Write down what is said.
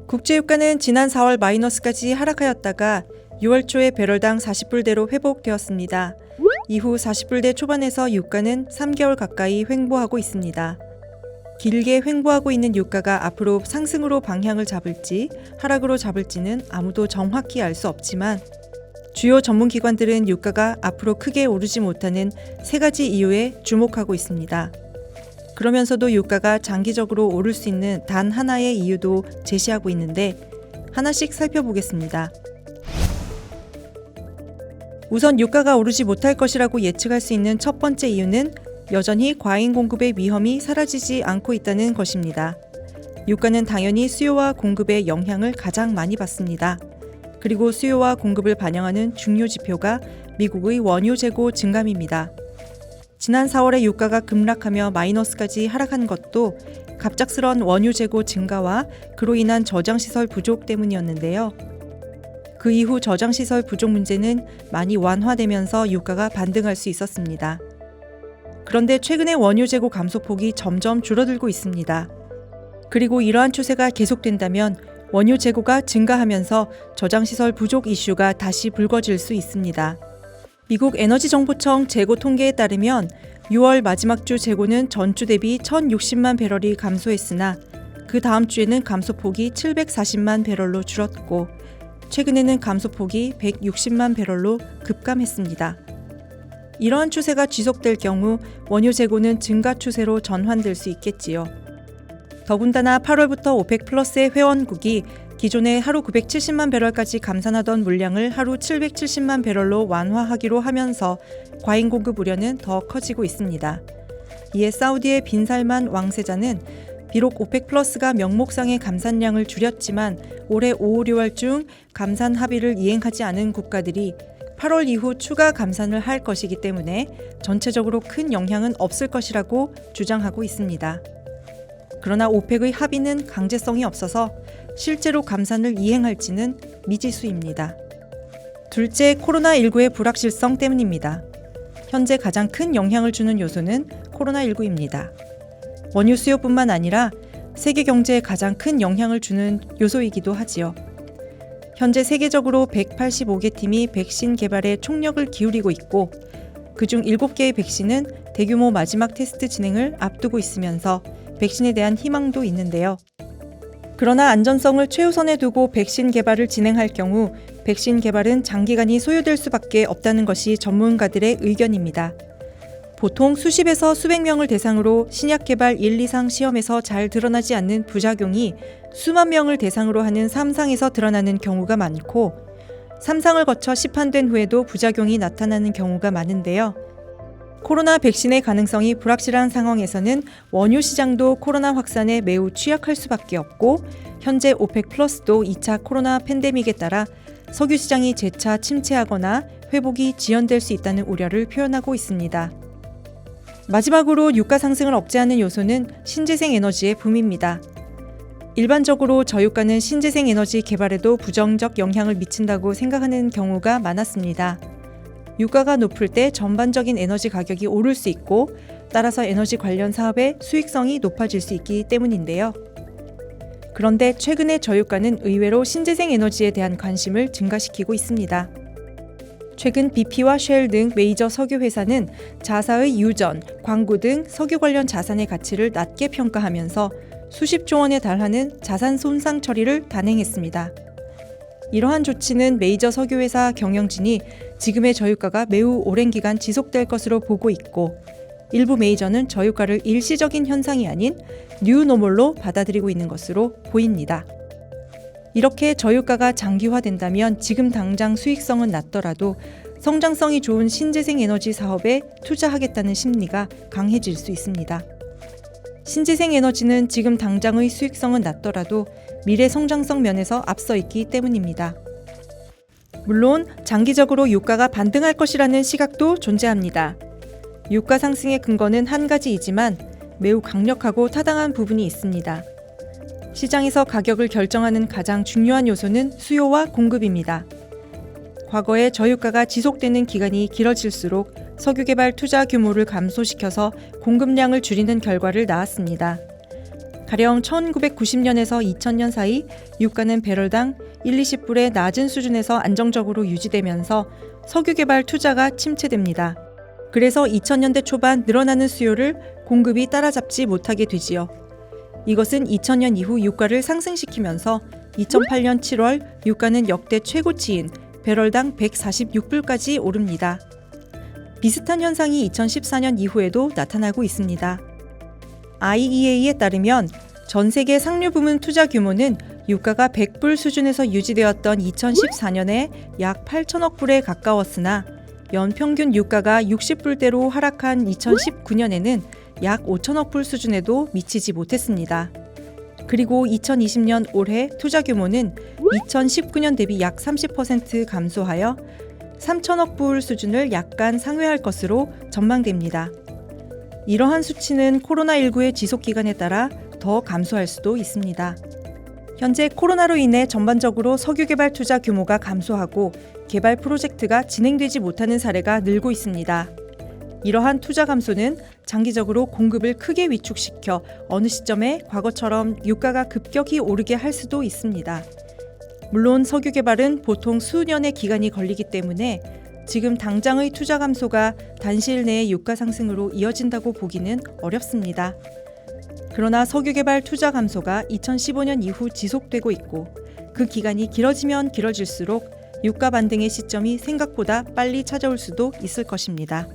국제유가는 지난 4월 마이너스까지 하락하였다가 6월 초에 배럴당 40불대로 회복되었습니다. 이후 40불대 초반에서 유가는 3개월 가까이 횡보하고 있습니다. 길게 횡보하고 있는 유가가 앞으로 상승으로 방향을 잡을지 하락으로 잡을지는 아무도 정확히 알 수 없지만 주요 전문기관들은 유가가 앞으로 크게 오르지 못하는 3가지 이유에 주목하고 있습니다. 그러면서도 유가가 장기적으로 오를 수 있는 단 하나의 이유도 제시하고 있는데 하나씩 살펴보겠습니다. 우선 유가가 오르지 못할 것이라고 예측할 수 있는 첫 번째 이유는 여전히 과잉 공급의 위험이 사라지지 않고 있다는 것입니다. 유가는 당연히 수요와 공급의 영향을 가장 많이 받습니다. 그리고 수요와 공급을 반영하는 중요 지표가 미국의 원유 재고 증감입니다. 지난 4월에 유가가 급락하며 마이너스까지 하락한 것도 갑작스런 원유 재고 증가와 그로 인한 저장시설 부족 때문이었는데요. 그 이후 저장시설 부족 문제는 많이 완화되면서 유가가 반등할 수 있었습니다. 그런데 최근에 원유 재고 감소폭이 점점 줄어들고 있습니다. 그리고 이러한 추세가 계속된다면 원유 재고가 증가하면서 저장시설 부족 이슈가 다시 불거질 수 있습니다. 미국 에너지정보청 재고 통계에 따르면 6월 마지막 주 재고는 전주 대비 1,060만 배럴이 감소했으나 그 다음 주에는 감소폭이 740만 배럴로 줄었고 최근에는 감소폭이 160만 배럴로 급감했습니다. 이러한 추세가 지속될 경우 원유 재고는 증가 추세로 전환될 수 있겠지요. 더군다나 8월부터 오펙 플러스의 회원국이 기존에 하루 970만 배럴까지 감산하던 물량을 하루 770만 배럴로 완화하기로 하면서 과잉 공급 우려는 더 커지고 있습니다. 이에 사우디의 빈 살만 왕세자는 비록 오펙 플러스가 명목상의 감산량을 줄였지만 올해 5, 6월 중 감산 합의를 이행하지 않은 국가들이 8월 이후 추가 감산을 할 것이기 때문에 전체적으로 큰 영향은 없을 것이라고 주장하고 있습니다. 그러나 오펙의 합의는 강제성이 없어서 실제로 감산을 이행할지는 미지수입니다. 둘째, 코로나19의 불확실성 때문입니다. 현재 가장 큰 영향을 주는 요소는 코로나19입니다. 원유 수요뿐만 아니라 세계 경제에 가장 큰 영향을 주는 요소이기도 하지요. 현재 세계적으로 185개 팀이 백신 개발에 총력을 기울이고 있고 그중 7개의 백신은 대규모 마지막 테스트 진행을 앞두고 있으면서 백신에 대한 희망도 있는데요. 그러나 안전성을 최우선에 두고 백신 개발을 진행할 경우 백신 개발은 장기간이 소요될 수밖에 없다는 것이 전문가들의 의견입니다. 보통 수십에서 수백 명을 대상으로 신약 개발 1, 2상 시험에서 잘 드러나지 않는 부작용이 수만 명을 대상으로 하는 3상에서 드러나는 경우가 많고 3상을 거쳐 시판된 후에도 부작용이 나타나는 경우가 많은데요. 코로나 백신의 가능성이 불확실한 상황에서는 원유 시장도 코로나 확산에 매우 취약할 수밖에 없고 현재 오펙 플러스도 2차 코로나 팬데믹에 따라 석유 시장이 재차 침체하거나 회복이 지연될 수 있다는 우려를 표현하고 있습니다. 마지막으로 유가 상승을 억제하는 요소는 신재생 에너지의 붐입니다. 일반적으로 저유가는 신재생 에너지 개발에도 부정적 영향을 미친다고 생각하는 경우가 많았습니다. 유가가 높을 때 전반적인 에너지 가격이 오를 수 있고 따라서 에너지 관련 사업의 수익성이 높아질 수 있기 때문인데요. 그런데 최근에 저유가는 의외로 신재생 에너지에 대한 관심을 증가시키고 있습니다. 최근 BP와 쉘 등 메이저 석유 회사는 자사의 유전, 광구 등 석유 관련 자산의 가치를 낮게 평가하면서 수십조 원에 달하는 자산 손상 처리를 단행했습니다. 이러한 조치는 메이저 석유회사 경영진이 지금의 저유가가 매우 오랜 기간 지속될 것으로 보고 있고 일부 메이저는 저유가를 일시적인 현상이 아닌 뉴노멀로 받아들이고 있는 것으로 보입니다. 이렇게 저유가가 장기화된다면 지금 당장 수익성은 낮더라도 성장성이 좋은 신재생 에너지 사업에 투자하겠다는 심리가 강해질 수 있습니다. 신재생 에너지는 지금 당장의 수익성은 낮더라도 미래 성장성 면에서 앞서 있기 때문입니다. 물론 장기적으로 유가가 반등할 것이라는 시각도 존재합니다. 유가 상승의 근거는 한 가지이지만 매우 강력하고 타당한 부분이 있습니다. 시장에서 가격을 결정하는 가장 중요한 요소는 수요와 공급입니다. 과거에 저유가가 지속되는 기간이 길어질수록 석유 개발 투자 규모를 감소시켜서 공급량을 줄이는 결과를 낳았습니다. 가령 1990년에서 2000년 사이 유가는 배럴당 1-20불의 낮은 수준에서 안정적으로 유지되면서 석유 개발 투자가 침체됩니다. 그래서 2000년대 초반 늘어나는 수요를 공급이 따라잡지 못하게 되지요. 이것은 2000년 이후 유가를 상승시키면서 2008년 7월 유가는 역대 최고치인 배럴당 146불까지 오릅니다. 비슷한 현상이 2014년 이후에도 나타나고 있습니다. IEA에 따르면 전 세계 상류 부문 투자 규모는 유가가 100불 수준에서 유지되었던 2014년에 약 8천억 불에 가까웠으나 연평균 유가가 60불대로 하락한 2019년에는 약 5천억 불 수준에도 미치지 못했습니다. 그리고 2020년 올해 투자 규모는 2019년 대비 약 30% 감소하여 3천억 불 수준을 약간 상회할 것으로 전망됩니다. 이러한 수치는 코로나19의 지속 기간에 따라 더 감소할 수도 있습니다. 현재 코로나로 인해 전반적으로 석유 개발 투자 규모가 감소하고 개발 프로젝트가 진행되지 못하는 사례가 늘고 있습니다. 이러한 투자 감소는 장기적으로 공급을 크게 위축시켜 어느 시점에 과거처럼 유가가 급격히 오르게 할 수도 있습니다. 물론 석유 개발은 보통 수년의 기간이 걸리기 때문에 지금 당장의 투자 감소가 단시일 내에 유가 상승으로 이어진다고 보기는 어렵습니다. 그러나 석유 개발 투자 감소가 2015년 이후 지속되고 있고 그 기간이 길어지면 길어질수록 유가 반등의 시점이 생각보다 빨리 찾아올 수도 있을 것입니다.